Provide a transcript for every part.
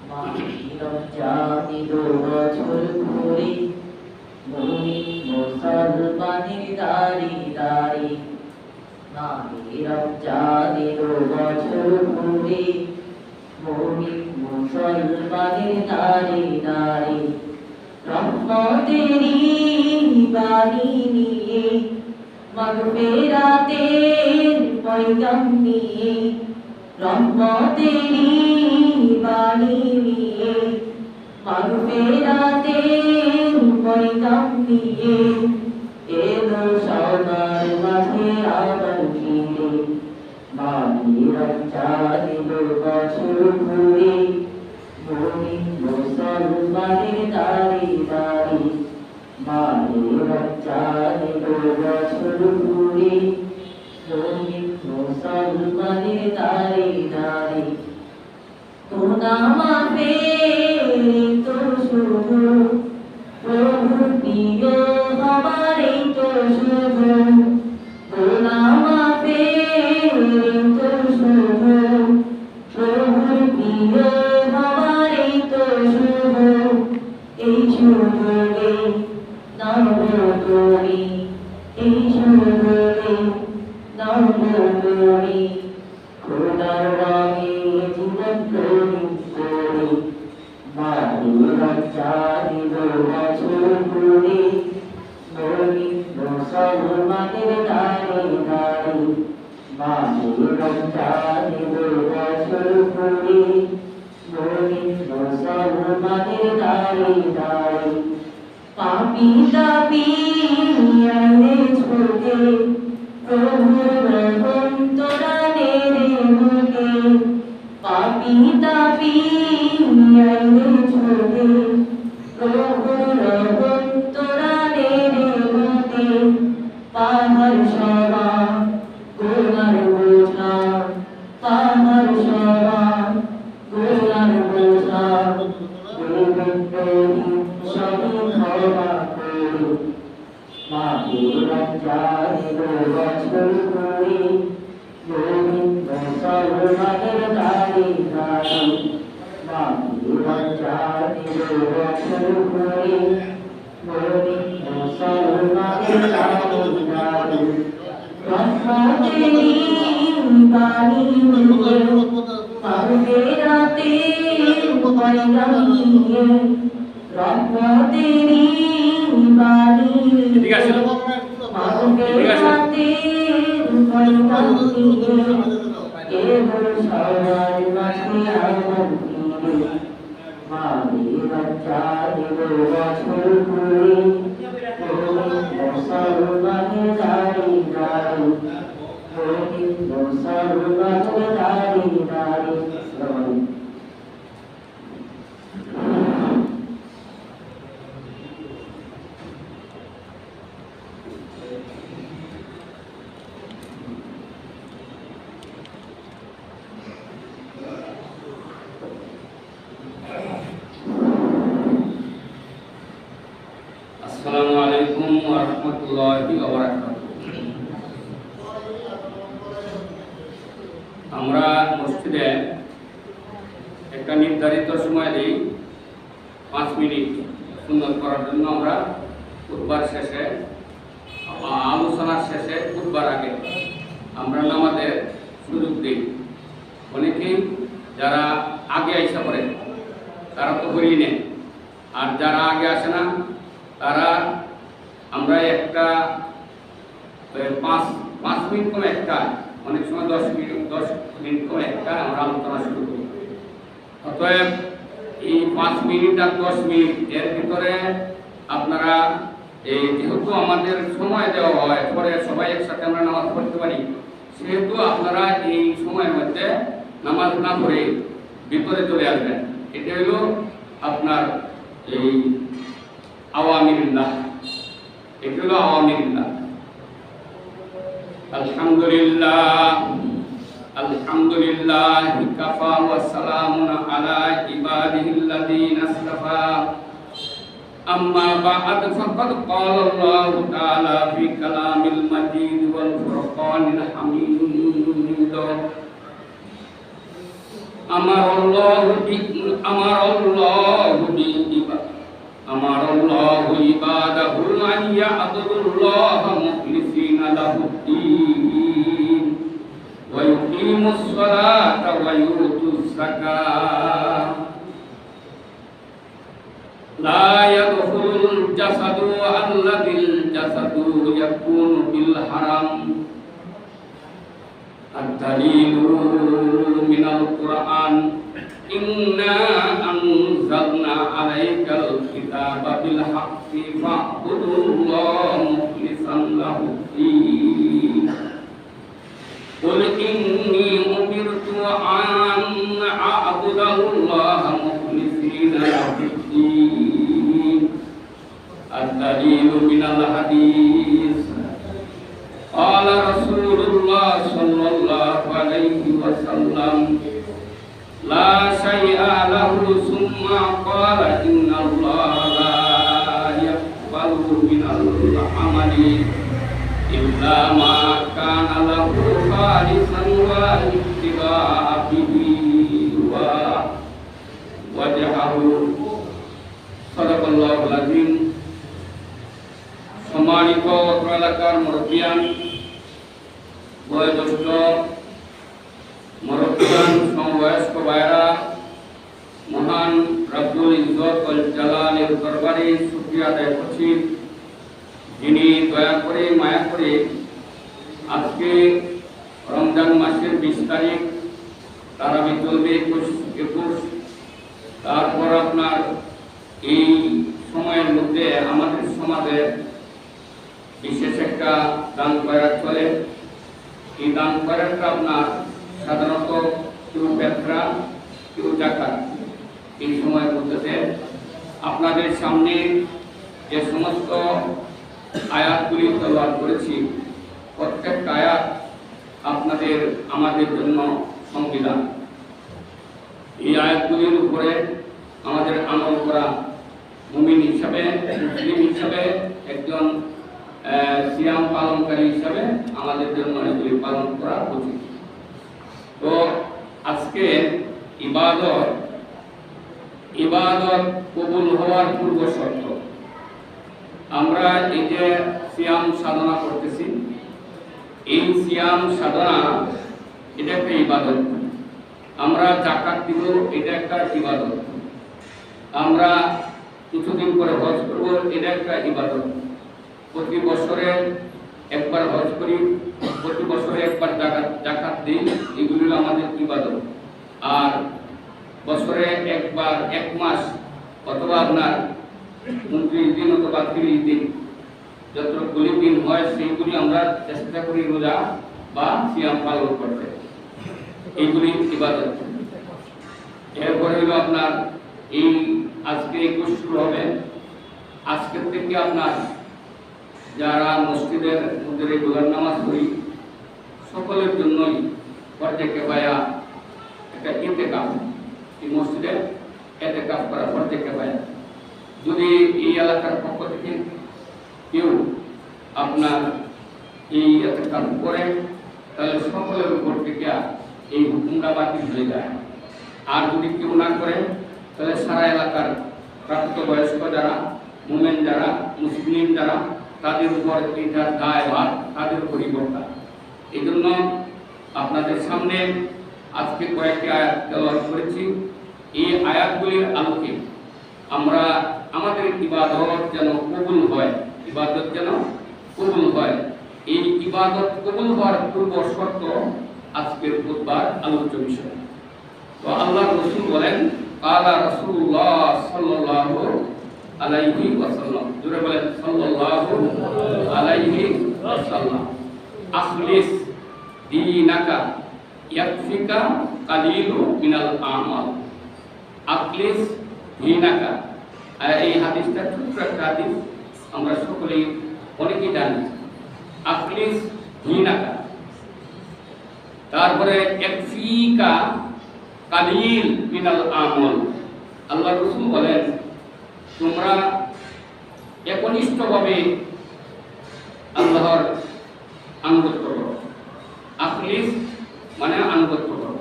রমজানে দু বছর ঘুরে মুমিন মুসলমানের দাঁড়ি দাঁড়ি মাহে রমজানে দু বছর ঘুরে মুমিন মুসলমানের দাঁড়ি দাঁড়ি রহমতেরই বাণী নিয়ে মাগফিরাতের পয়গাম নিয়ে রহমতেরই বাণী নিয়ে মাগফিরাতের পয়গাম নিয়ে এলো সবার মাঝে আবার ফিরে মাহে রমজানে দু বছর ঘুরে মুমিন মুসলমানের দাঁড়ি দাঁড়ি মাহে রমজানে দু বছর ঘুরে মুমিন মুসলমানের দাঁড়ি দাঁড়ি গুনাহ মাফের তো শুভ প্রভুর প্রিয় হবার তো শুভ গুনাহ মাফের তো শুভ প্রভুর প্রিয় হবার তো শুভ এই শুভে নবতী এই শুভে নবতী খোদার রঙে জীবন প্রেমিক করি মাহে রমজানে দু বছর ঘুরে মুমিন মুসলমানের দাঁড়ি দাঁড়ি মাহে রমজানে দু বছর ঘুরে মুমিন মুসলমানের দাঁড়ি দাঁড়ি পাপী তাপী আইনে ছোটে প্রভুর রহম তোরা নেড়ে মুখে পাপী তাপী আইনে ছোটে প্রভুর রহম তোরা নেড়ে মুখে পাহাড় সবা গুনার বোঝা পাহাড় সবা গুনার বোঝা মাহে রমজানে দু বছর ঘুরে মুমিন মুসলমানের দাঁড়ি দাঁড়ি মাহে রমজানে দু বছর ঘুরে মুমিন মুসলমানের দাঁড়ি দাঁড়ি রহমতেরই বাণী নিয়ে মাগফিরাতের পয়গাম নিয়ে রহমতেরই বাণী নিয়ে মাগফিরাতের পয়গাম নিয়ে এলো সবার মাঝে আবার ফিরে মাহে রমজানে দু বছর ঘুরে মুমিন মুসলমানের দাঁড়ি দাঁড়ি মুমিন মুসলমানের দাঁড়ি দাঁড়ি আসসালামু আলাইকুম ওয়া রাহমাতুল্লাহি ওয়া বারাকাতুহু। আমরা মসজিদে একটা নির্ধারিত সময় দিই 5 মিনিট সুন্নত করার জন্য। আমরা খুতবার শেষে আলোচনার শেষে খুতবার আগে আমরা নামাজের সুযোগ দিই। অনেকেই যারা আগে আইসা পড়ে তারা তো করিয়ে নেয়, আর যারা আগে আসে না তারা আমরা একটা 5 মিনিট কম একটা, অনেক সময় 10 মিনিট কম একটা আমরা আলোচনা শুরু করি। অতএব এই 5 মিনিট আর 10 মিনিট এর ভিতরে আপনারা এই যেহেতু আমাদের সময় দেওয়া হয় পরে সবাই একসাথে আমরা নামাজ পড়তে পারি, সেহেতু আপনারা এই সময়ের মধ্যে নামাজ না পড়ে ভিতরে চলে আসবেন। এটা হলো আপনার এই আওয়ামিরুল্লাহ, এটা হলো আওয়ামিরুল্লাহ। আলহামদুলিল্লাহ আলহামদুলিল্লাহ কাফা ওয়া সালামুন আলা ইবাদিহিল্লাযীনা আসতাফা। أما بعد فقد قال الله تعالى في كلام المجيد والفرقان الحميد আমারাল্লাহু ইবাদাহু আন ইয়া'বুদুল্লাহা মুখলিসিনা লাহুদ-দীন ওয়া ইউকিমুস সালাতা ওয়া ইউতুজ যাকাত লা ইয়াদখুলুল জাসাদু আল্লাযিল জাসাদু ইয়াকুনু বিল হারাম ad-dalilu minal Qur'an inna anzalna 'alaikal kitaba bil haqqi fa'budullaha mukhlishan lahu-d-din qul inni umirtu an a'budallaha mukhlisina lahu-d-din ad-dalilu minal hadis qala rasulullah sallallahu alaihi wasallam la syai'a lahu summa qala innallaha la yaqbalu minal amali illa ma kana lahu khalisan wa ittiba'a bihi wa wajhahu sadaqallahul azim সম্মানিত এলাকার মুরব্বিয়ান বয়োজ্যেষ্ঠ মুরব্বিয়ান সমবয়স্ক ভাইরা মহান রব্বুল ইজ্জত ওয়াল জালালের দরবারে শুকরিয়া আদায় করছি যিনি দয়া করে মায়া করে আজকে রমজান মাসের 20 তারিখ তারাবি চলবে 21 তারপর আপনার এই সময়ের মধ্যে আমাদের সমাজে বিশেষ একটা দান খয়রাত চলে। এই দান খয়রাতটা আপনার সাধারণত কেউ বেতরা কেউ জাকাত এই সময়ের মধ্যে আপনাদের সামনে যে সমস্ত আয়াতগুলি তেলাওয়াত করেছি প্রত্যেকটা আয়াত আপনাদের আমাদের জন্য সংবিধান। এই আয়াতগুলির উপরে আমাদের আমল করা মুমিন হিসাবে মুসলিম হিসাবে একজন সিয়াম পালনকারী হিসাবে আমাদের জন্য এগুলি পালন করা উচিত। তো আজকে ইবাদত কবুল হওয়ার পূর্ব শর্ত আমরা এই যে সিয়াম সাধনা করতেছি এই সিয়াম সাধনা এটা একটা ইবাদত। আমরা যাকাত দিব এটা একটা ইবাদত। আমরা কিছুদিন পরে হজ করব এটা একটা ইবাদত। প্রতি বছরে একবার হজ করি, প্রতি বছরে একবার যাকাত দিই, এগুলো আমাদের ইবাদত। আর বছরে একবার 1 মাস অথবা আপনার 29 দিন অথবা 30 দিন যতগুলি দিন হয় সেইগুলি আমরা চেষ্টা করি রোজা বা সিয়াম পালন করতে, এইগুলি ইবাদত। এরপরে হলো আপনার এই আজকে 21 শুরু হবে। আজকের থেকে আপনার যারা মসজিদের মধ্যে রেগুলার নামাজ পড়ি সকলের জন্যই ফরজে কিফায়া একটা ইতিকাফ, এই মসজিদে ইতিকাফ করা ফরজে কিফায়া। যদি এই এলাকার পক্ষ থেকে কেউ আপনার এই ইতিকাফ করে তাহলে সকলের উপর থেকে এই হুকুমটা বাতিল হয়ে যায়। আর যদি কেউ না করে তাহলে সারা এলাকার প্রাপ্তবয়স্ক যারা মুমিন যারা মুসলিম যারা তাদের উপর এটা দায়ভার তাদের উপরই বর্তা। এই জন্য আপনাদের সামনে আজকে কয়েকটি আয়াত তেলাওয়াত করেছি। এই আয়াতগুলির আলোকে আমরা আমাদের ইবাদত যেন কবুল হয়, ইবাদত যেন কবুল হয়, এই ইবাদত কবুল হওয়ার পূর্ব শর্ত আজকের খুতবার আলোচ্য বিষয়। তো আল্লাহর রাসূল বলেন কালা রাসূলুল্লাহ সাল্লাল্লাহু আলাইহি ওয়াসাল্লাম, জোরে বলেন সাল্লাল্লাহু আলাইহি ওয়াসাল্লাম, আখলিস দীনাকা ইয়াকফিকা কালিলু মিনাল আমাল। আখলিস দীনাকা, এই হাদিসটা ছোট্ট একটা হাদিস, আমরা সকলেই অনেকেই জানি। আখলিস দীনাকা, তারপরে ইয়াকফিকা কালিল মিনাল আমল। আল্লাহ রাসূল বলেন তোমরা একনিষ্ঠভাবে আল্লাহর আনুগত্য করো। আখলিস মানে আনুগত্য করো।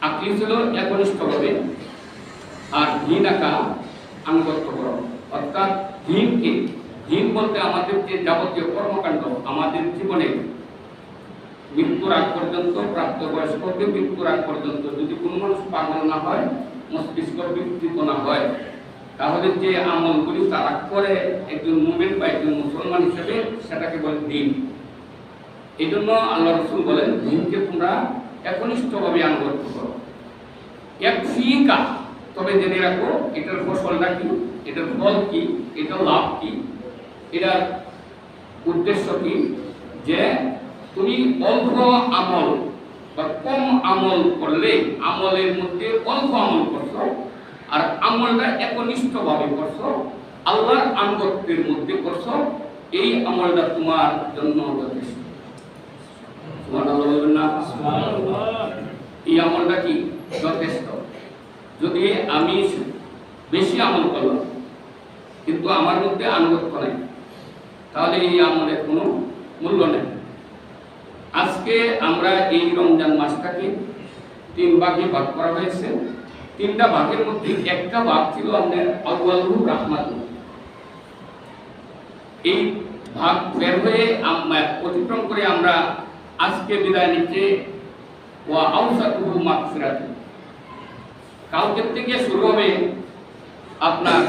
আখলিস আখলি ছিল একনিষ্ঠভাবে, আর ঘৃণাকা আনুগত্য করো। অর্থাৎ ঘৃণকে, ঘৃণ বলতে আমাদের যে যাবতীয় কর্মকাণ্ড আমাদের জীবনে মৃত্যুর আগ পর্যন্ত, প্রাপ্তবয়স্ক হতে মৃত্যুর আগ পর্যন্ত যদি কোনো মানুষ পাগল না হয়, মস্তিষ্ক বিকৃত না হয়, তাহলে যে আমলগুলি তারা করে একজন মুমিন বা একজন মুসলমান হিসেবে সেটাকে বলে দ্বীন। এই জন্য আল্লাহ রাসূল বলেন দ্বীনকে তোমরা একনিষ্ঠভাবে আনুগত্য করো। এক ফিকা, তবে জেনে রাখো এটার ফসলটা কি, এটার ফল কি, এটার লাভ কি, এটার উদ্দেশ্য কি, যে তুমি অল্প আমল বা কম আমল করলে আমলের মধ্যে অল্প আমল করছো, আর আমলটা একনিষ্ঠভাবে করছো, আল্লাহর আনুগত্যের মধ্যে করছো, এই আমলটা তোমার জন্য যথেষ্ট। সুবহানাল্লাহ বলবেন না? এই আমলটা কি যথেষ্ট। যদি আমি বেশি আমল করলাম কিন্তু আমার মধ্যে আনুগত্য নেই, তাহলে এই আমলের কোনো মূল্য নেই। আজকে আমরা এই রমজান মাসটাকে 3 ভাগে ভাগ করা হয়েছে। 3টা ভাগের মধ্যে একটা ভাগ ছিল আমাদের আউয়ালুর রাহমাত। এই ভাগ বের হয়ে অতিক্রম করে আমরা আজকে বিদায় নিচ্ছি ওয়া আউসাতুহু মাগফিরাত। কালকে থেকে শুরু হবে আপনার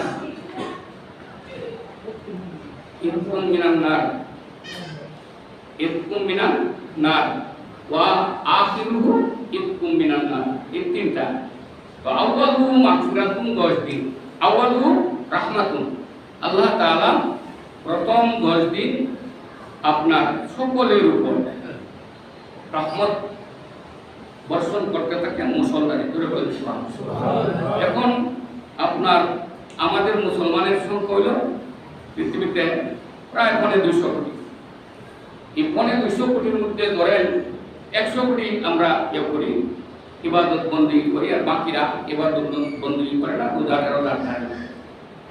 ইতকুম মিনান নার, ইতকুম মিনান নার ওয়া আখিরুহু ইতকুম মিনান নার। এই 3টা। তো আউয়ালুহু মাগফিরাতুন 10 দিন, আউয়ালুহু রাহমাতুন। আল্লাহ তাআলা প্রথম 10 দিন আপনার সকলের উপর রহমত বর্ষণ করতে থাকেন মুসলমানের ধরে বলছি। এখন আপনার আমাদের মুসলমানের সংখ্যা হইল পৃথিবীতে প্রায় 250 কোটি। এই 250 কোটির মধ্যে ধরেন 100 কোটি আমরা করি, ইবাদত বন্দী করি, আর বাকিরা ইবাদত বন্দী করে না, রোজার ধারে না।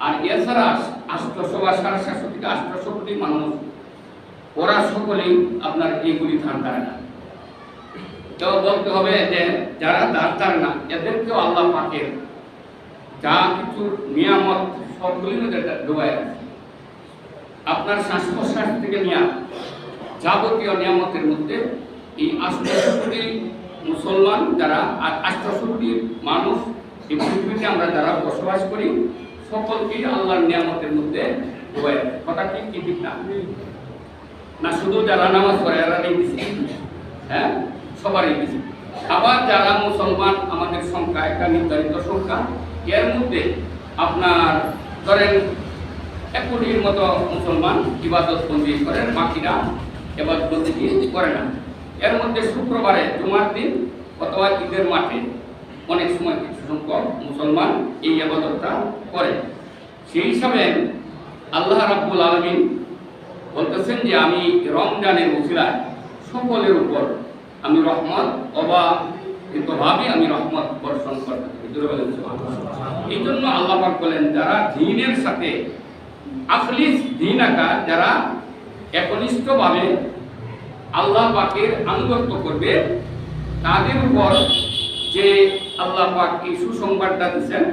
আর এছাড়া 800 বা 750 থেকে 800 কোটি মানুষ, ওরা সকলেই আপনার এইগুলি ধার ধারে না। তো বলতে হবে যে যারা ধার ধারে না এদেরকেও আল্লাহ পাকের যা কিছু নিয়ামত সবগুলির মধ্যে ডুবাই আছে। আপনার শ্বাস প্রশ্বাস থেকে নিয়ে যাবতীয় নিয়ামতের মধ্যে এই 800 কোটি মুসলমান যারা, আর 800 কোটি মানুষ এই পৃথিবীতে আমরা যারা বসবাস করি, সকলকেই আল্লাহর নিয়ামতের মধ্যে ডুবাই আছে। কথা কি ঠিক না? না শুধু যারা নামাজ পড়ে এরা নেই দিচ্ছে, হ্যাঁ সবারই দিচ্ছে। আবার যারা মুসলমান আমাদের সংখ্যা একটা নির্ধারিত সংখ্যা, এর মধ্যে আপনার ধরেন 1 কোটির মতো মুসলমান ইবাদত বন্দী করেন, বাকিরা ইবাদত বন্দী করে না। এর মধ্যে শুক্রবারে জুমার দিন অথবা ঈদের মাঠে অনেক সময় কিছু সংখ্যক মুসলমান এই ইবাদতটা করে। সেই হিসাবে আল্লাহ রাব্বুল আলামিন বলতেছেন যে আমি রমজানের উসিলায় সকলের উপর আমি রহমত অবাধিতভাবে আমি রহমত বর্ষণ করতে থাকি। এই জন্য আল্লাহ পাক বলেন যারা দ্বীনের সাথে আখলিস দ্বীনাকা, যারা একনিষ্ঠভাবে আল্লাহ পাকের আনুগত্য করবে, তাদের উপর যে আল্লাহ পাক এই সুসংবাদটা দিচ্ছেন,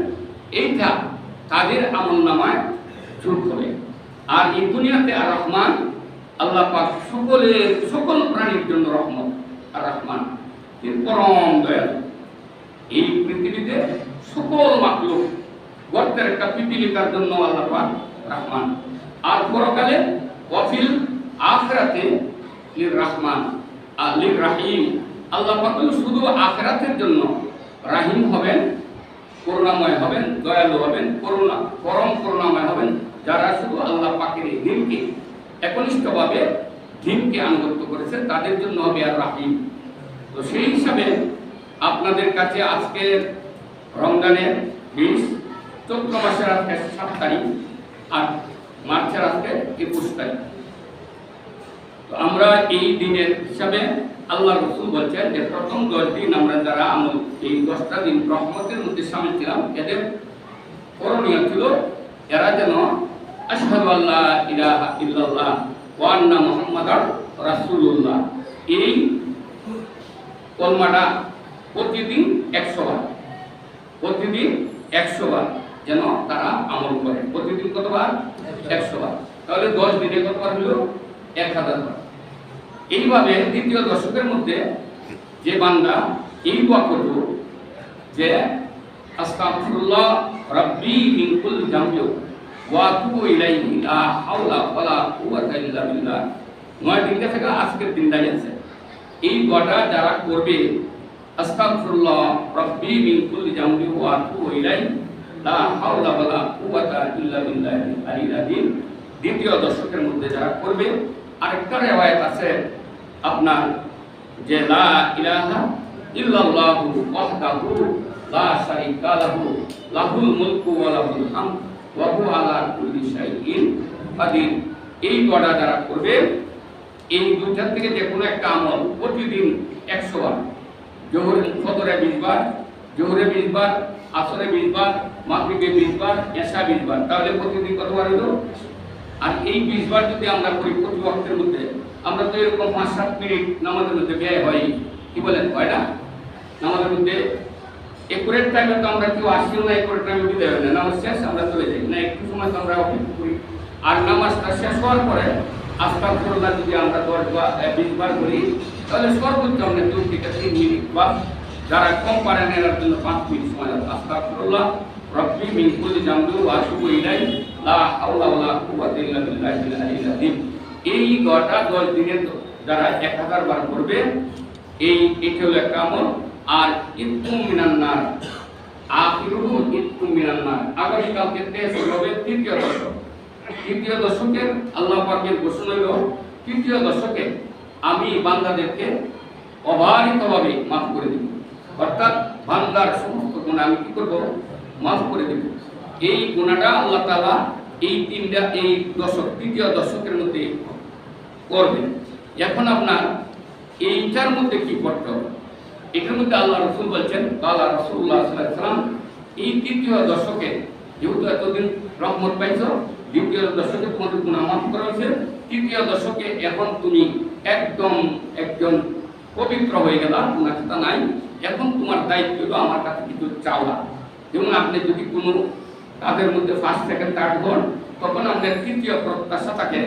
এইটা তাদের আমলনামায় যোগ হবে। আর এই দুনিয়াতে আর রহমান, আল্লাহ পাক সকল প্রাণীর জন্য রহমত আর রহমান, তিনি পরম দয়ালু। এই পৃথিবীতে সকল মাখলুক গর্তের একটা পিপিলিকার জন্য আল্লাহ পাক রহমান, আর পরকালে ওয়াফিল আখিরাতে লির রহমান আর লির রাহিম। আল্লাহ পাক শুধু আখিরাতের জন্য রাহিম হবেন, করুণাময় হবেন, দয়ালু হবেন, পরম করুণাময় হবেন যারা শুধু আল্লাহ পাকের এই দিনকে একনিষ্ঠভাবে দিনকে আনুগত্য করেছে, তাদের জন্য হবে আর রাহিম। তো সেই হিসাবে আপনাদের কাছে আজকে রমজানের 20 চৈত্র মাসের আজকে 7 তারিখ আর মার্চের আজকে 21 তারিখ। তো আমরা এই দিনের হিসাবে আল্লাহ রাসূল বলছেন যে প্রথম 10 দিন আমরা যারা আমল, এই 10টা দিন রহমতের মধ্যে শামিল ছিলাম, এদের করণীয় ছিল এরা যেন আশহাদু আল্লা ইলাহা ইল্লাল্লাহ ওয়া আন্না মুহাম্মাদার রাসূলুল্লাহ এই কলমাটা প্রতিদিন 100 বার, প্রতিদিন 100 বার যেন তারা আমল করে। প্রতিদিন কতবার? 100 বার। তাহলে 10 দিনে কতবার হলো? 1000 বার। এইভাবে দ্বিতীয় দশকের মধ্যে যে বান্দা এই দোয়া করব যে আস্তাগফিরুল্লাহ রাব্বি মিন কুল্লি যামবি ওয়া আতুবু ইলাইহি লা হাওলা ওয়ালা কুওয়াতা ইল্লা বিল্লাহ, 9 দিন থেকে আজকের দিনটাই আছে। এই দোয়াটা যারা করবে আস্তাগফিরুল্লাহ রাব্বি মিন কুল্লি যামবি ওয়া আতুবু ইলাইহি লা হাওলা ওয়ালা কুওয়াতা ইল্লা বিল্লাহিল আলিয়্যিল আযীম, দ্বিতীয় দশকের মধ্যে যারা করবে। আরেকটা রিওয়ায়াত আছে আপনার যে লা ইলাহা ইল্লাল্লাহু ওয়াহদাহু লা শারীকা লাহু লাহুল মুলকু ওয়া লাহুল হামদ ওয়া হুয়া আলা কুল্লি শাইইন কাদির। এই দোয়াটা যারা করবে, এই দুইটার থেকে যে কোনো একটা আমল প্রতিদিন 100 বার, ফজরে 20 বার, জোহরে 20 বার, আসরে 20 বার, মাগরিবে 20 বার, এশা 20 বার, তাহলে প্রতিদিন কতবার হলো? আর এই 20 বার যদি আমরা করি প্রতি ওয়াক্তের মধ্যে, আমরা তো এরকম 5-7 মিনিট নামাজের মধ্যে ব্যয় হয়, কি বলেন, হয় না? নামাজের মধ্যে একুরেট টাইমে তো আমরা কেউ আসিও না, একুরেট টাইমে বিদায় হয় না, নামাজ শেষ আমরা চলে যাই না, একটু সময় তো আমরা অপেক্ষা করি। আর নামাজটা শেষ হওয়ার পরে আস্তাগফিরুল্লাহ যদি আমরা 10 বা 20 বার করি, তাহলে সর্বোচ্চ আমরা 2 থেকে 3 মিনিট, বা যারা কম পারেন এর জন্য 5 মিনিট সময় লাগে। আস্তাগফিরুল্লাহ রাব্বি মিন কুল্লি যামবি ওয়া আতুবু ইলাইহি লা হাওলা ওয়ালা কুওয়াতা ইল্লা বিল্লাহিল আলিয়্যিল আযীম। এই দোয়াটা 10 দিনে যারা 1000 বার করবে, এটা হলো একটা আমল। আর ইতকুম মিনান নার, আখিরুহু ইতকুম মিনান নার, আগামীকালকে 23 হবে তৃতীয় দশক। তৃতীয় দশকের আল্লাহ পাকের ঘোষণা হলো, তৃতীয় দশকে আমি বান্দাদেরকে অবারিতভাবে মাফ করে দেব, অর্থাৎ বান্দার সমস্ত গুনাহ আমি কি করব? মাফ করে দেব। এই গুনাহটা আল্লাহ তাআলা এই দশক, তৃতীয় দশকের মধ্যে করবে। এখন আপনার এইটার মধ্যে কি করতে হবে? এটার মধ্যে আল্লাহ রাসূল বলছেন, কালা রাসূলুল্লাহ সাল্লাল্লাহু আলাইহি ওয়াসাল্লাম, এই তৃতীয় দশকে যেহেতু এতদিন রহমত পাইছো, দ্বিতীয় দশকে তোমাদের গুনাহ মাফ করা হয়েছে, তৃতীয় দশকে এখন তুমি একজন পবিত্র হয়ে গেলা, গুনাহ খাতা নাই। এখন তোমার দায়িত্ব হলো আমার কাছে কিছু চাওয়া। যেমন আপনি যদি কোনো তাদের মধ্যে 1st, 2nd, 3rd হন, তখন আপনার তৃতীয় প্রত্যাশা থাকে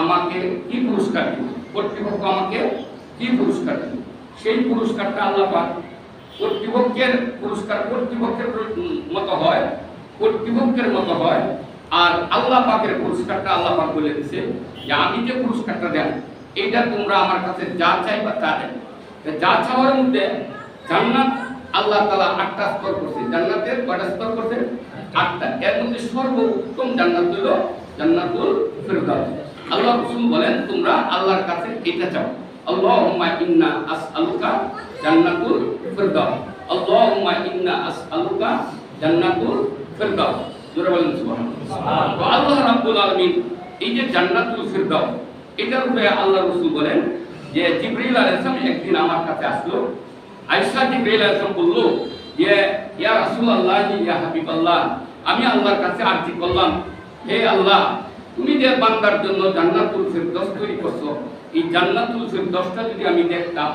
আমাকে কি পুরস্কার দিবে, কর্তৃপক্ষ আমাকে কি পুরস্কার দিবে। সেই পুরস্কারটা আল্লাহ পাক কর্তৃপক্ষের পুরস্কার কর্তৃপক্ষের মতো হয়, আর আল্লাহ পাকের পুরস্কারটা আল্লাহ পাক বলে দিয়েছে যে আমি যে পুরস্কারটা দেব, এটা তোমরা আমার কাছে যা চাইবা তা দেব। যা চাওয়ার মধ্যে জান্নাত আল্লাহ তাআলা 8টা স্তর করছে। জান্নাতের কয়টা স্তর করছে? 8টা। এর মধ্যে সর্বোত্তম জান্নাত হলো জান্নাতুল ফিরদাউস। আল্লাহ রাসূল বলেন তোমরা আল্লাহর কাছে এটা চাও, আল্লাহুম্মা ইন্না আসআলুকা জান্নাতুল ফিরদাউস, আল্লাহুম্মা ইন্না আসআলুকা জান্নাতুল ফিরদাউস। জোরে বলেন সুবহানাল্লাহ। তো আল্লাহ রাব্বুল আলামিন এই যে জান্নাতুল ফিরদাউস, এটার উপরে আল্লাহ রাসূল বলেন যে জিবরিল আলাইহিস সালাম একদিন আমার কাছে আসলো। আয়েশা জিবরিল আলাইহিস সালাম বলল যে ইয়া রাসূলুল্লাহ, ইয়া হাবিবাল্লাহ, আমি আল্লাহর কাছে আরজি করলাম, হে আল্লাহ, তুমি যে বান্দার জন্য জান্নাতুল ফিরদাউস তৈরি করছো, এই জান্নাতুল ফিরদাউসটা যদি আমি দেখতাম।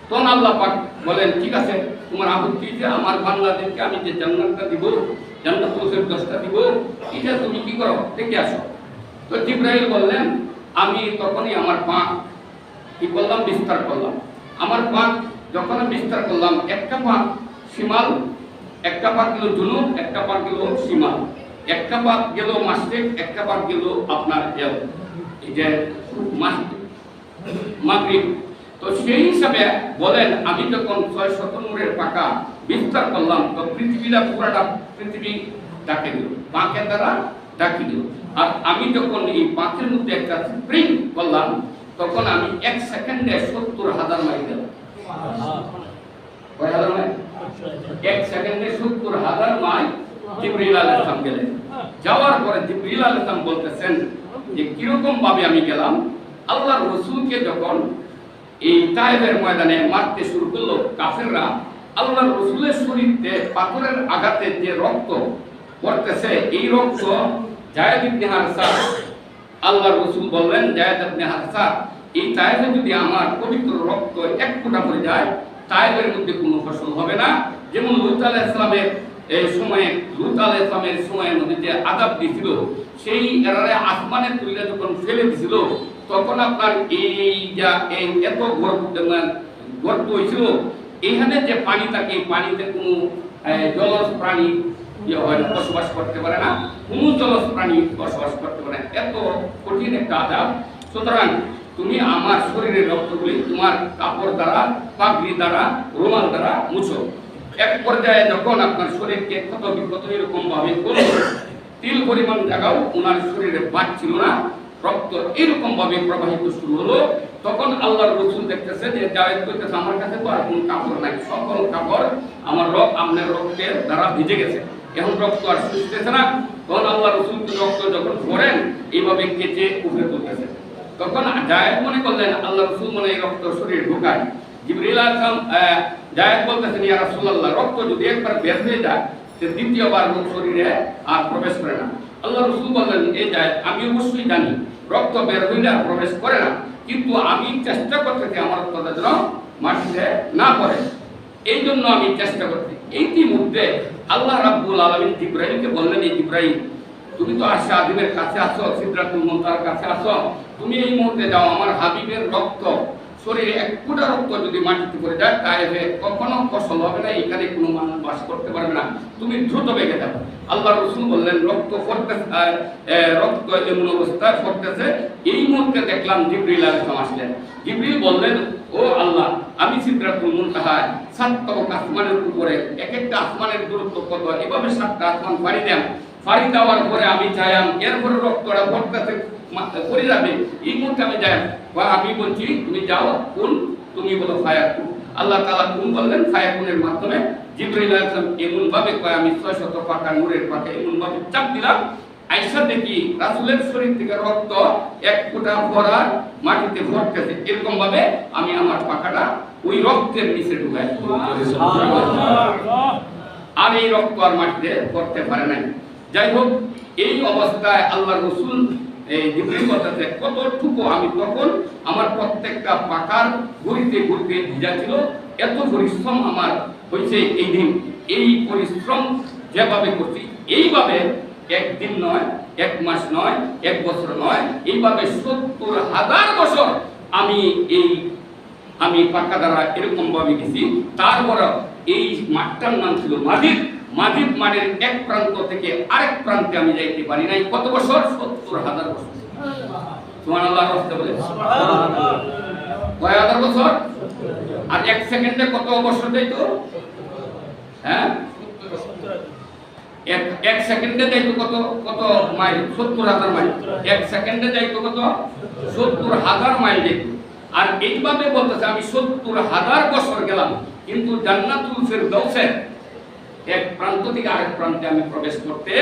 তখন আল্লাহ পাক বলেন ঠিক আছে, তোমার আপত্তি যে আমার বান্দাদেরকে আমি যে জান্নাতটা দিব, জান্নাতুল ফিরদাউসটা দিব, এটা তুমি কি করো, দেখে আসো। তো জিবরাইল বললেন, আমি তখনই আমার পা কি করলাম, বিস্তার করলাম। আমার পা যখন বিস্তার করলাম, একটা পা শিমাল, একটা পা গেল জুনুব, একটা পা গেল শিমাল, একটা পা গেল মাশরিক, একটা পা গেল আপনার এই যে মাগরিব। তো সেই হিসাবে বলেন আমি যখন 600 নূরের পাকা বিস্তার করলাম, তো পৃথিবীটা পুরাটা পৃথিবী ডাকে দিল, পাকের দ্বারা ডাকি দিল। আর আমি যখন এই পাকের মধ্যে একটা স্প্রিং করলাম, তখন আমি 1 সেকেন্ডে 70,000 মাইল গেলাম। কয় হাজার মাইল? 1 সেকেন্ডে 70,000 মাইল জিবরিল আলাইহিস সালাম গেলেন। যাওয়ার পরে জিবরিল আলাইহিস সালাম বলতেছেন যে কিরকম ভাবে আমি গেলাম। আল্লাহর রাসূলকে যখন এই তায়েফের ময়দানে মারতে শুরু করলো কাফেররা, আল্লাহর রাসূলের শরীরে পাথরের আঘাতে যে রক্ত পড়তেছে, এই রক্ত যায়েদ ইবনে হারসা, আল্লাহর রাসূল বললেন, যায়েদ ইবনে হারসা, এই তায়েফে যদি আমার পবিত্র রক্ত 1 ফোঁটা পড়ে যায়, তায়েফের মধ্যে কোনো ফসল হবে না। যেমন লূত আলাইহিস সালামের এই সময়ে, লূত আলাইহিস সালামের সময়ের মধ্যে যে আযাব দিছিল, সেই এরারে আসমানের তুলে যখন ফেলে দিছিল, তখন আপনার এই এত গর্ত হয়েছিল, এখানে যে পানি থাকে, পানিতে কোনো জলজ প্রাণী বসবাস করতে পারে না, কোনো জলজ প্রাণী বসবাস করতে পারে না, এত কঠিন একটা আযাব। সুতরাং তুমি আমার শরীরের রক্তগুলি তোমার কাপড় দ্বারা, পাগড়ি দ্বারা, রুমাল দ্বারা মুছো। এক পর্যায়ে যখন আপনার শরীরকে ক্ষত বিক্ষত এরকম ভাবে করল, তিল পরিমাণ জায়গাও ওনার শরীরে বাঁচছিল না, রক্ত এরকম ভাবে প্রবাহিত শুরু হলো। তখন আল্লাহর রাসূল দেখতেছে যে জায়েদ কইতেছে, আমার কাছে তো আর কোনো কাপড় নাই, সকল কাপড় আমার আপনার রক্তের দ্বারা ভিজে গেছে, এখন রক্ত আর শুষতেছে না। তখন আল্লাহর রাসূল রক্ত যখন পড়েন এইভাবে কেটে উপরে তুলতেছে, তখন জায়েদ মনে করলেন আল্লাহর রাসূল মনে এই রক্ত শরীরে ঢোকায়। জিবরিল আলাইহিস সালাম জায়েদ বলতেছেন, ইয়া রাসূলুল্লাহ, রক্ত যদি একবার বের হয়ে যায় সে দ্বিতীয়বার শরীরে আর প্রবেশ করে না। আল্লাহর রাসূল বললেন, এই জায়েদ, আমি অবশ্যই জানি রক্ত বের হইলে আর প্রবেশ করে না, কিন্তু আমি চেষ্টা করতেছি আমার রক্তটা যেন মাটিতে না পড়ে, এই জন্য আমি চেষ্টা করছি। ইতিমধ্যে আল্লাহ রাব্বুল আলামিন জিবরাইলকে বললেন, এই জিবরাইল, তুমি তো আরশে আযিমের কাছে আছো, সিদরাতুল মুনতাহার কাছে আছো, তুমি এই মুহূর্তে যাও, আমার হাবিবের রক্ত, শরীরে এক ফোঁটা রক্ত যদি মাটিতে পড়ে যায়, তাইলে কখনো ফসল হবে না, এখানে কোনো মানুষ বাস করতে পারবে না, তুমি দ্রুত বেগে যাও। আল্লাহ রাসূল বললেন, রক্ত পড়তেছে, রক্ত এমন অবস্থায় পড়তেছে, এই মুহূর্তে দেখলাম জিবরিল আলাইহিস সালাম আসলেন। জিবরিল বললেন, ও আল্লাহ, আমি সিদরাতুল মুনতাহায় 7 আসমানের উপরে, এক একটা আসমানের দূরত্ব কত, এভাবে 7টা আসমান পাড়ি দেন, পাড়ি দেওয়ার পরে আমি চাইলাম এরপরে রক্তটা পড়তেছে পড়ে যাবে, এই মুহূর্তে আমি যাই, আমি বলছি তুমি যাও, কোন, তুমি বলো ফায়াকুন। আল্লাহ তাআলা কোন বললেন, ফায়াকুনের মাধ্যমে জিবরাইল আলাইহিস সালাম এমন ভাবে কয়, আমি 600 পাকা নূরের পাকে এমন ভাবে চাপ দিলাম, আয়েশা দেখি রাসূলের শরীর থেকে রক্ত এক ফোঁটা পড়ার মাটিতে পড়তেছে, এরকম ভাবে আমি আমার পাকাটা ওই রক্তের নিচে ঢুকাই, আর এই রক্ত আর মাটিতে পড়তে পারে নাই। যাই হোক, এই অবস্থায় আল্লাহর রাসূল এই জিবরিল বলতেছে, কতটুকু আমি তখন আমার প্রত্যেকটা পাকার ঘুরিতে ঘুরিতে ভিজা ছিল, এত পরিশ্রম আমার হয়েছে এই দিন। এই পরিশ্রম যেভাবে করছি, এইভাবে একদিন নয়, এক মাস নয়, এক বছর নয়, এইভাবে 70,000 বছর আমি পাকা দ্বারা এরকম ভাবে গেছি। তারপর এই মাঠটার নাম ছিল মাদিদ। মাদিদ মাঠের এক প্রান্ত থেকে আরেক প্রান্তে আমি যাইতে পারি নাই। কত বছর? 70,000 বছর। সুবহানাল্লাহ রাস্তা বলে কয় হাজার বছর? আর এক সেকেন্ডে কত বছর যাইতো? হ্যাঁ, এক সেকেন্ডে যাইতো কত কত মাইল? 70,000 মাইল। এক সেকেন্ডে যাইতো কত? 70,000 মাইল যাইতো। আর এইভাবে বলতেছে আমি 70,000 বছর গেলাম, কিন্তু জান্নাতুল ফিরদাউসের এক প্রান্ত থেকে আরেক প্রান্তে আমি প্রবেশ করতে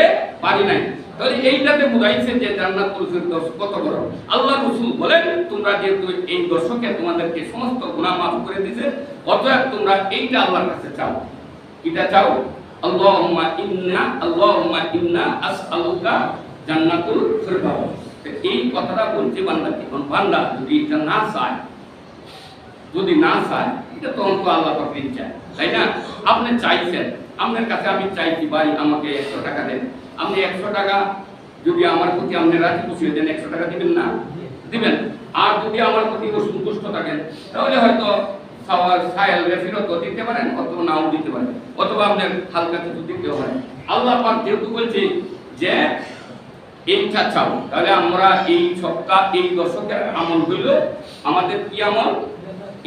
পারি নাই। তাহলে এইটাতে বুঝাইছে যে জান্নাতুল ফিরদাউস কত বড়। আল্লাহ রাসূল বলেন, তোমরা যেহেতু এই দর্শকে তোমাদেরকে সমস্ত গুনাহ মাফ করে দিয়েছে, অতএব তোমরা এইটা আল্লাহর কাছে চাও। এটা চাও, আল্লাহুম্মা ইন্না আসআলুকা জান্নাতুল ফিরদাউস। এই কথাটা বলছে বান্দাকে। কোন বান্দা যদি এটা না চায়, যদি না চায়, এটা তখন তো আল্লাহ পাক চায়, তাই না? আপনি চাইছেন, আপনার কাছে আমি চাইছি, ভাই আমাকে 100 টাকা দেন। আপনি 100 টাকা যদি আমার প্রতি আপনি রাজি খুশি দেন, 100 টাকা দিবেন না? দিবেন। আর যদি আমার প্রতি অসন্তুষ্ট থাকেন, তাহলে হয়তো ফেরত দিতে পারেন, অথবা নাও দিতে পারেন, অথবা আপনার হালকা কিছু দিতেও পারেন। আল্লাহ পাক যেহেতু বলছে যে এইটা চাও, তাহলে আমরা এই সপ্তাহ এই দশকের আমল হইল আমাদের কি আমল?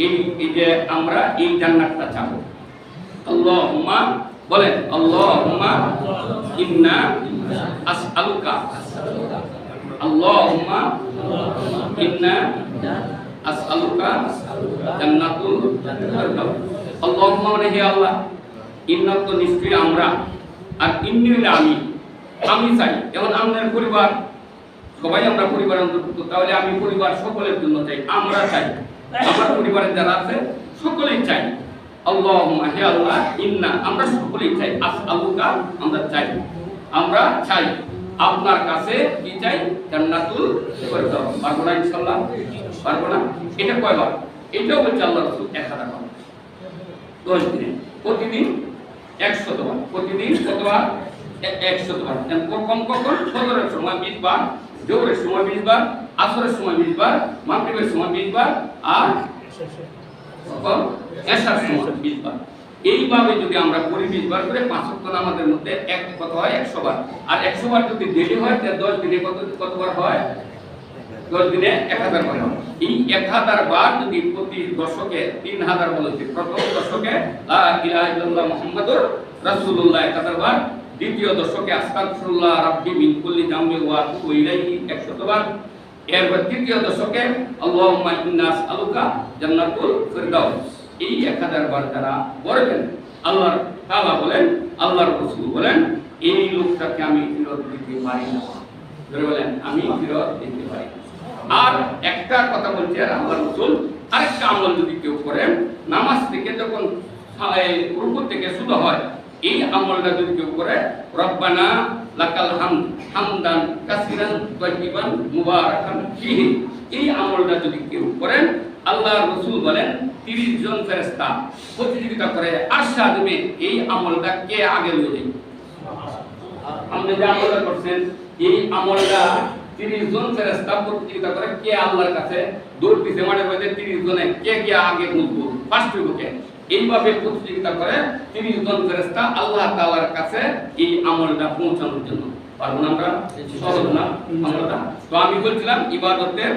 এই যে আমরা এই জান্নাতটা চাবো। আল্লাহুম্মা বলেন, আল্লাহুম্মা ইন্না আসআলুকা, আল্লাহুম্মা ইন্না আসআলুকা জান্নাতুল ফিরদাউস। আল্লাহুম্মা মানে হে আল্লাহ, ইন্না তো নিশ্চয়ই আমরা, আর ইন্নী হলে আমি চাই। যেমন আমাদের পরিবার, সবাই আমরা পরিবার অন্তর্ভুক্ত, তাহলে আমি পরিবার সকলের জন্য চাই, আমরা চাই, আমার পরিবারের যারা আছে সকলেই চাই। আল্লাহুম্মা হে আল্লাহ, ইন্না আমরা সকলেই চাই, আসআলুকা আমরা চাই, আমরা চাই আপনার কাছে কি চাই? জান্নাতুল ফিরদাউস। পারবো না ইনশাআল্লাহ? পারবো না? এটা কয়বার? এটাও বলছে আল্লাহ রাসূল 1000 বার। 10 দিনে প্রতিদিন 100 বার, প্রতিদিন কতবার? 100 বার। কম কখন? ফজরের সময় 20 বার, জোহরের সময় 20 বার, আসরের সময় 20 বার, মাগরিবের সময় 20 বার, আর কখন? এশার সময় 20 বার। এইভাবে যদি আমরা করি 20 বার করে 5 ওয়াক্ত নামাজের মধ্যে কত হয়? 100 বার। আর 100 বার যদি ডেইলি হয় তাহলে 10 দিনে কতবার হয়? 10 দিনে 1000 বার হয়। এই 1000 বার যদি প্রতি দশকে 3000 বলেছে, প্রথম দশকে লা ইলাহা ইল্লাল্লাহ মুহাম্মাদুর রাসূলুল্লাহ 1000 বার, দ্বিতীয় দশকে আস্তাগফিরুল্লাহ রাব্বি মিন কুল্লি যামবি ওয়া আতুবু ইলাইহি 100 বার, এরপর তৃতীয় দশকে আল্লাহুম্মা ইন্না আসআলুকা জান্নাতুল ফিরদাউস। এই 1000 বার যারা পড়বেন, আল্লাহ তাআলা বলেন, আল্লাহর রাসূল বলেন, এই লোকটাকে আমি ফেরত দিতে পারি না। ধরে বলেন, আমি ফেরত দিতে পারি না। আর একটা কথা বলছে আল্লাহর রাসূল, আরেকটা আমল যদি কেউ করেন, নামাজ থেকে যখন রুকু থেকে শুরু হয়, এই আমলটা যদি কেউ করে, রব্বানা লাকাল হামদ হামদান কাসিরান তাইয়িবান মুবারাকান ফীহি, এই আমলটা যদি কেউ করেন, আল্লাহর রাসূল বলেন 30 জন ফেরেশতা প্রতিযোগিতা করে আশা দেবে এই আমলটা কে আগে লয়ে যাবে। আপনি যে আমলটা করছেন, এই আমলটা 30 জন ফেরেশতা প্রতিযোগিতা করে কে আল্লাহর কাছে দৌড় দিতে, মানে বলে 30 জনে কে কে আগে পৌঁছবে, ফার্স্ট হইবে। এইভাবে প্রতিযোগিতা করে 30 জন ফেরেশতা আল্লাহ তাআলার কাছে এই আমলটা পৌঁছানোর জন্য। পারবো না আমরা? সহজ না আমলটা? তো আমি বলছিলাম ইবাদতের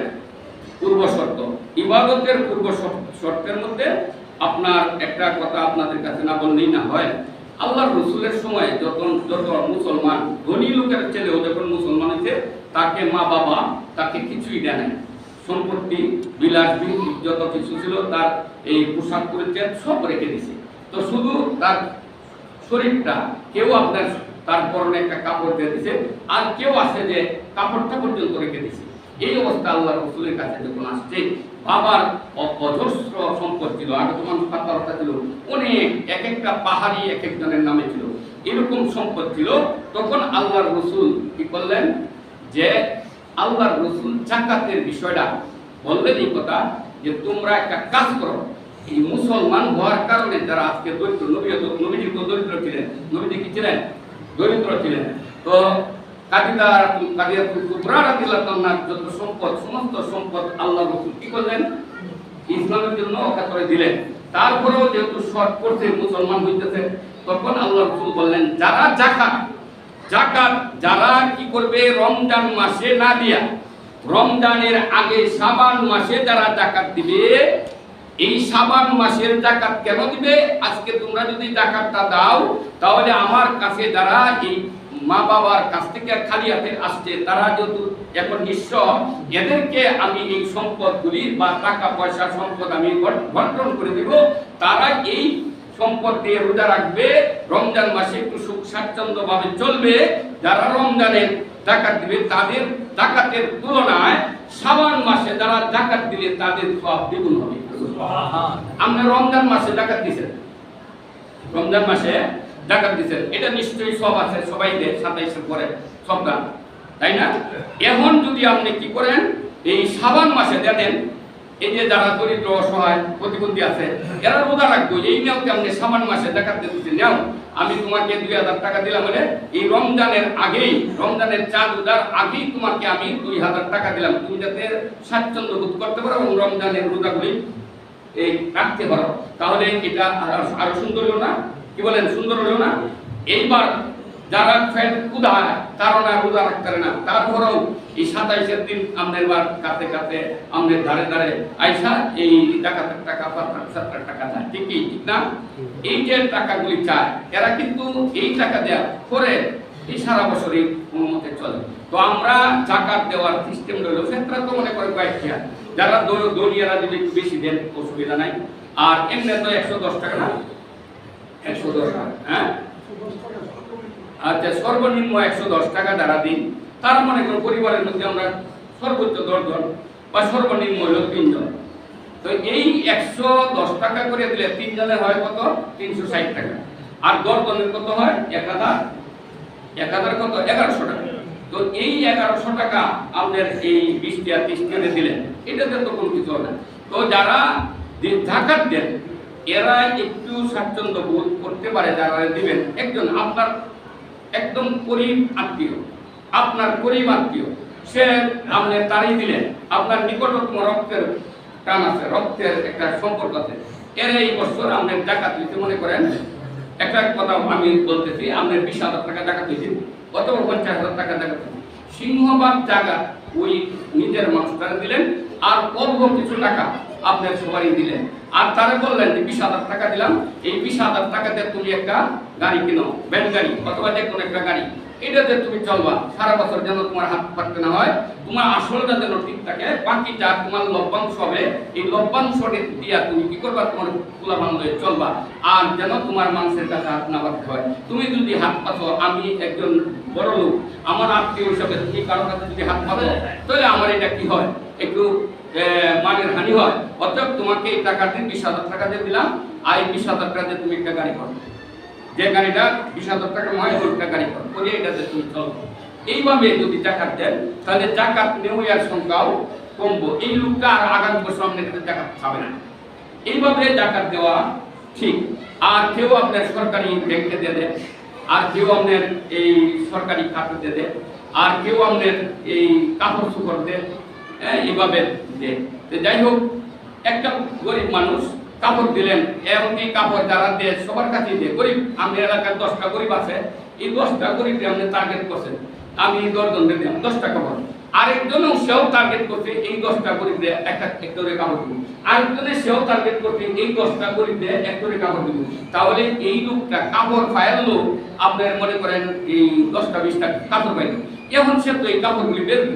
পূর্ব শর্ত। ইবাদতের পূর্ব শর্তের মধ্যে আপনার একটা কথা আপনাদের কাছে না বললেই না হয়। আল্লাহর রাসূলের সময় যত মুসলমান ধনী লোকের ছেলেও যখন মুসলমান হয়েছে, তাকে মা বাবা তাকে কিছুই দেয় নাই। সম্পত্তি বিলাসবহুল যত কিছু ছিল, তার এই পোশাক পরিচ্ছদ সব রেখে দিছে। তো শুধু তার শরীরটা, কেউ আপনার তার পরনে একটা কাপড় দিয়ে দিছে, আর কেউ আছে যে কাপড়টা পর্যন্ত রেখে দিছে। এই অবস্থা আল্লাহ রাসূলের কাছে যখন আসছে, বাবার অজস্র সম্পদ ছিল, আগে তো মানুষ পাতালতা ছিল অনেক, এক একটা পাহাড়ি এক একজনের নামে ছিল, এরকম সম্পদ ছিল। তখন আল্লাহর রাসূল কি করলেন, যে আল্লাহর রাসূল যাকাতের বিষয়টা বললেন এই কথা, যে তোমরা একটা কাজ করো, এই মুসলমান হওয়ার কারণে যারা আজকে দরিদ্র, নবীজি তো দরিদ্র ছিলেন, নবীজি কি ছিলেন? দরিদ্র ছিলেন। তো কাদিয়াতুল কুবরা রাদিয়াল্লাহু তাআলা যত সম্পদ, সমস্ত সম্পদ আল্লাহর রাসূল কি করলেন? ইসলামের জন্য ওয়াকফ করে দিলেন। তারপরেও যেহেতু শর্ট করতে মুসলমান হইতেছে, তখন আল্লাহর রাসূল বললেন, যারা যাকাত যারা কি করবে, রমজান মাসে না দিয়া রমজানের আগে শাবান মাসে যারা যাকাত দিবে, এই শাবান মাসের যাকাত কেন দিবে? আজকে তোমরা যদি যাকাতটা দাও, তাহলে আমার কাছে যারা এই মা বাবার কাছ থেকে খালি হাতে আসছে, তারা যেহেতু এখন নিঃস্ব, এদেরকে আমি এই সম্পদগুলি বা টাকা পয়সা সম্পদ আমি বন্টন করে দেব। তারা এই সম্পদ দিয়ে রোজা রাখবে, রমজান মাসে একটু সুখ স্বাচ্ছন্দ্য ভাবে চলবে। যারা রমজানের যাকাত দিবে, তাদের যাকাতের তুলনায় শাবান মাসে যারা যাকাত দিলে তাদের সওয়াব দ্বিগুণ হবে। আমরা রমজান মাসে যাকাত দিয়েছেন, রমজান মাসে যাকাত দিয়েছেন, এটা নিশ্চয়ই সব আছে, সবাই দেয় 27-এর পরে সবটা, তাই না? এখন যদি আপনি কি করেন, এই শাবান মাসে দেন, এই যে যারা দরিদ্র অসহায় প্রতিবন্ধী আছে, এরা রোজা রাখবো, এই নিয়মকে আপনি শাবান মাসে যাকাত দিতে নাও, আমি তোমাকে 2000 টাকা দিলাম, মানে এই রমজানের আগেই, রমজানের চাঁদ উদার আগেই তোমাকে আমি 2000 টাকা দিলাম, তুমি যাতে স্বাচ্ছন্দ্য বোধ করতে পারো এবং রমজানের রোজাগুলি এই রাখতে পারো, তাহলে এটা আরো সুন্দর হলো না? কি বলেন, সুন্দর হলো না? এইবার যারা ফের উদায়, তারা রোজা রাখতে পারে না, তারপরেও এই 27-এর দিন আমাদের বার কাছে কাছে আমাদের ধারে ধারে আইসা এই যাকাতের টাকা 70 টাকা চায়, ঠিক না? এই যে টাকাগুলি চায়, এরা কিন্তু এই টাকা দেওয়া করে এই সারা বছরই কোনো মতে চলে। তো আমরা যাকাত দেওয়ার সিস্টেম রইল, ফেতরা তো মনে করে কয়েকটা, যারা দরিয়ারা যদি একটু বেশি দেন অসুবিধা নাই, আর এমনি তো 110 টাকা না, 110 টাকা, হ্যাঁ আচ্ছা, সর্বনিম্ন 110 টাকা যারা দিন, তারা মনে করুন পরিবারের মধ্যে আমরা সর্বোচ্চ 10 জন বা সর্বনিম্ন হলো 3 জন। তো এই 110 টাকা করে দিলে 3 জনের হয় কত? 360 টাকা। আর 10 জনের কত হয়? 1000 কত? 1100 টাকা। তো এই 1100 টাকা আপনার এই 20 টা 30 টা দিলেন, এটাতে তো কোনো কিছু হবে না। তো যারা যাকাত দেন, এরা একটু স্বাচ্ছন্দ্য বোধ করতে পারে যারা দিবেন। একজন আপনার একদম করিব আত্মীয়, আপনার করিব আত্মীয়, সে আপনি তারই দিলেন, আপনার নিকটতম রক্তের টান আছে, রক্তের একটা সম্পর্ক আছে, এর এই বছর আপনি জাকাত দিতে মনে করেন, একটা কথা আমি বলতেছি, আপনি 20,000 টাকা জাকাত দিয়েছেন অথবা 50,000 টাকা জাকাত, সিংহভাগ জায়গা ওই নিজের মানুষটারে দিলেন, আর অল্প কিছু টাকা আপনার সবারই দিলেন, আর তারা বললেন যে 20,000 টাকা দিলাম, এই 20,000 টাকাতে তুমি একটা গাড়ি কিনো, ভ্যান গাড়ি অথবা যে কোনো একটা গাড়ি, এটাতে তুমি চলবা সারা বছর, যেন তোমার হাত পাততে না হয়, তোমার আসলটা যেন ঠিক থাকে, বাকিটা তোমার লভ্যাংশ হবে, এই লভ্যাংশ দিয়া তুমি কি করবা, তোমার তুলা বান্ধবে চলবা, আর যেন তোমার মানুষের কাছে হাত না পাততে হয়। তুমি যদি হাত পাতো, আমি একজন বড় লোক, আমার আত্মীয় হিসাবে তুমি কারোর কাছে যদি হাত পাতো, তাহলে আমার এটা কি হয়, একটু মানের হানি হয়। অতএব তোমাকে এই টাকাটি 20,000 টাকা দিয়ে দিলাম, আর এই 20,000 টাকা দিয়ে তুমি একটা গাড়ি করো, যে গাড়িটা 20,000 টাকা নয়, ওইটা গাড়ি করো, করে এটাতে তুমি চলো। এইভাবে যদি জাকাত দেন, তাহলে জাকাত নেওয়ার সংখ্যাও কমবো, এই লোকটা আর আগামী বছর আপনার কাছে জাকাত খাবে না। এইভাবে জাকাত দেওয়া ঠিক। আর কেউ আপনার সরকারি ব্যাংকে দিয়ে দেয়, আর কেউ আপনার এই সরকারি খাতে দিয়ে দেয়, আর কেউ আপনার এই কাপড় চোপড় দেয়, এইভাবে দেয়। যাই হোক, একটা গরিব মানুষ কাপড় দিলেন, এমনকি কাপড় যারা দেয় সবার কাছেই দেয়, গরিব, আমাদের এলাকার 10টা গরিব আছে, এই 10টা গরিবকে আপনি টার্গেট করছেন, আমি 10 জনকে দিলাম 10টা কাপড়, আরেকজনও সেও টার্গেট করছে এই 10টা গরিবদের একটা করে কাপড় দিব, আরেকজনে সেও টার্গেট করছে এই 10টা গরিবদের এক করে কাপড় দিব। তাহলে এই লোকটা কাপড় পাইল, লোক আপনার মনে করেন এই 10টা 20টা কাপড় পাইল, এখন সে তো এই কাপড়গুলি বেরবে,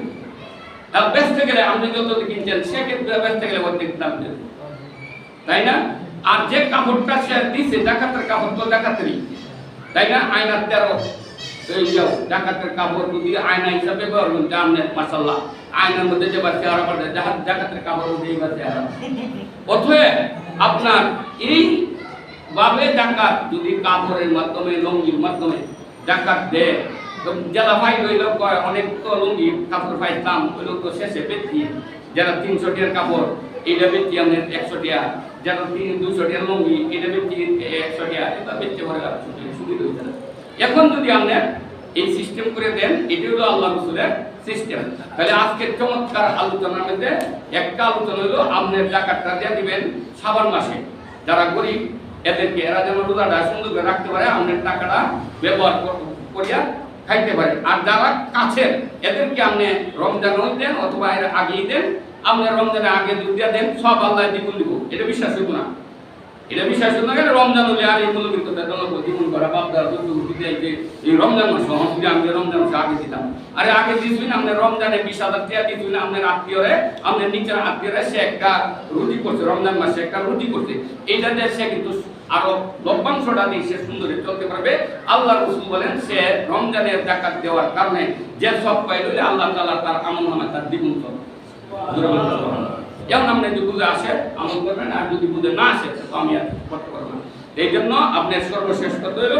বেচতে গেলে আপনি যত কিনছেন সেক্ষেত্রে বেচতে গেলে অর্ধেক দাম দেবেন, তাই না? আর যে কাপড়টা সে দিছে, ডাকাতের কাপড় তো ডাকাতেরই, তাই না? আয়নার 13 এই যাও ডাকাতের কাপড় যদি আয়না হিসাবে ব্যবহার করুন, জানেন মাশাআল্লাহ, আয়নার মধ্যে যে বাচ্চা আর পড়ে ডাকাতের কাপড় মধ্যে এই বাচ্চা আর। অতএব আপনার এই ভাবে ডাকাত যদি কাপড়ের মাধ্যমে, লুঙ্গির মাধ্যমে ডাকাত দেয়, তো যারা ভাই রইল অনেক তো লুঙ্গি কাপড় পাইতাম, ওই লোক তো শেষে বেচি, যারা 300 টাকার কাপড় এটা বেচি আপনার 100 টাকা, যারা 200 টাকার লুঙ্গি এটা বেচি 100 টাকা, এটা বেচতে পারে সুবিধা হয়েছে। এখন যদি আপনার এই সিস্টেম করে দেন, এটি হলো আল্লাহ রাসূলের সিস্টেম। তাহলে আজকের চমৎকার আলোচনার মধ্যে একটা আলোচনা হলো আপনার জাকাতটা দিয়ে দিবেন শাবান মাসে, যারা গরিব এদেরকে, এরা যেন রোজাটা সুন্দর করে রাখতে পারে, আপনার টাকাটা ব্যবহার করিয়া খাইতে পারে। আর যারা কাছের এদেরকে আপনি রমজানও দেন অথবা এর আগেই দেন, আপনি রমজানের আগে দুধ দেন, সব আল্লাহ দ্বিগুণ দিব, এটা বিশ্বাস হইব না, এটা বিশ্বাস হইব না। রমজান হলে আর এই মূল্যবিত দ্বিগুণ করা বাপদার এই রমজান মাস আমি রমজান মাসে আগে দিতাম, আরে আগে দিয়েছিলেন আপনার রমজানে 20,000 টাকা দিয়েছিলেন আপনার আত্মীয়রে, আপনার নিচের আত্মীয়রে, সে একটা রুটি করছে, রমজান মাসে একটা রুটি করছে, এইটা দিয়ে সে কিন্তু আরো লভ্যাংশটা দিয়ে সে সুন্দরে চলতে পারবে। আল্লাহ রাসূল বলেন, সে রমজানের জাকাত দেওয়ার কারণে যে সব পাইল, আল্লাহ তাআলা তার আমলনামায় তার দ্বিগুণ করবে। যেমন আপনি যদি বুঝে আসে আমল করবেন, আর যদি বুঝে না আসে তো আমি আর করতে পারবো না। এই জন্য আপনার সর্বশেষ কথা হলো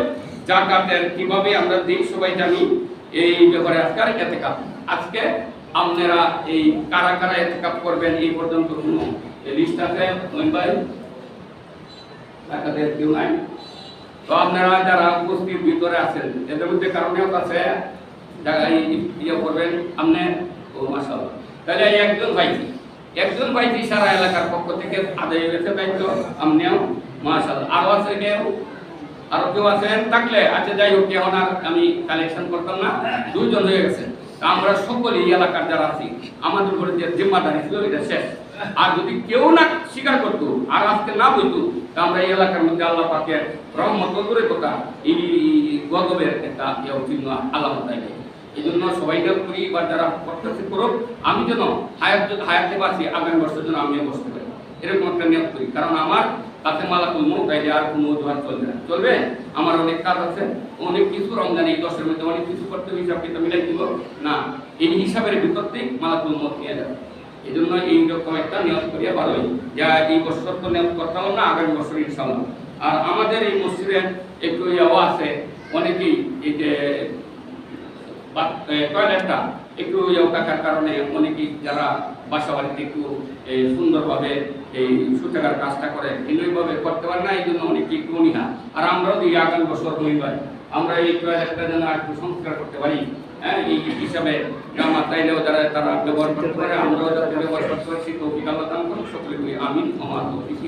জাকাতের কিভাবে আমরা দিই সবাই জানি, এই ব্যাপারে আজকাল ইতিকাফ। আজকে আপনারা এই কারা কারা ইতিকাফ করবেন এই পর্যন্ত কোনো লিস্ট আছে ভাই? টাকাদের কেউ নাই? তো আপনারা যারা উপস্থিত ভিতরে আছেন এদের মধ্যে কারণেও আছে জায়গায় ইয়ে করবেন আপনি, ও মাশাআল্লাহ। তাহলে একজন ভাইটি সারা এলাকার পক্ষ থেকে আদায় হয়েছে দায়িত্ব, আপনিও মাশাআল্লাহ। আরো আছে কেউ আছেন থাকলে, আচ্ছা যাই হোক, এখন আর আমি কালেকশন করতাম না, 2 জন হয়ে গেছে। আমরা সকলে এই এলাকার যারা আছি আমাদের উপরে যে জিম্মাদারি ছিল এটা শেষ। আর যদি কেউ না স্বীকার করতো আর আজকে না বইতো, আমরা এই এলাকার মধ্যে আল্লাহ পাকের রহমত করে কথা এই গজবের একটা চিহ্ন আলামত দেয়। এই জন্য সবাই করি বা যারা করতেছে করুক, আমি যেন হায়াতে পারছি আগামী বছর যেন আমিও বসতে পারি, এরকম একটা নিয়োগ করি। কারণ আমার কাছে মালাকুল মউত তাইলে আর কোনো অজুহাত চলবে না, চলবে। আমার অনেক কাজ আছে, অনেক কিছু রমজান এই 10 এর মধ্যে অনেক কিছু করতে, হিসাব কিতাব মিলাই দিব না, এই হিসাবের ভিতর থেকে মালাকুল মউত নিয়ে যাবে। এই জন্য এইরকম একটা নিয়োগ করিয়া ভালোই, যা এই বছর তো নিয়োগ করতাম না, আগামী বছর ইনশাআল্লাহ। আর আমাদের এই মসজিদের একটু ইয়াও আছে, অনেকেই এই যে টয়লেটটা একটু ইয়ে থাকার কারণে অনেকেই যারা বাসা বাড়িতে একটু সুন্দরভাবে এই সুতাকার কাজটা করে এইভাবে করতে পারে না, এই জন্য অনেকে একটু অনীহা। আর আমরাও দিই আগামী বছর রবিবার আমরা এই টয়লেটটা যেন একটু সংস্কার করতে পারি, হ্যাঁ, এই হিসাবে জামাত চাইলেও যারা তারা ব্যবহার করতে পারে, আমরাও যাতে ব্যবহার করতে পারছি, তৌফিক আল্লাহ দান করুন সকলে। আমি আমার তৌফিক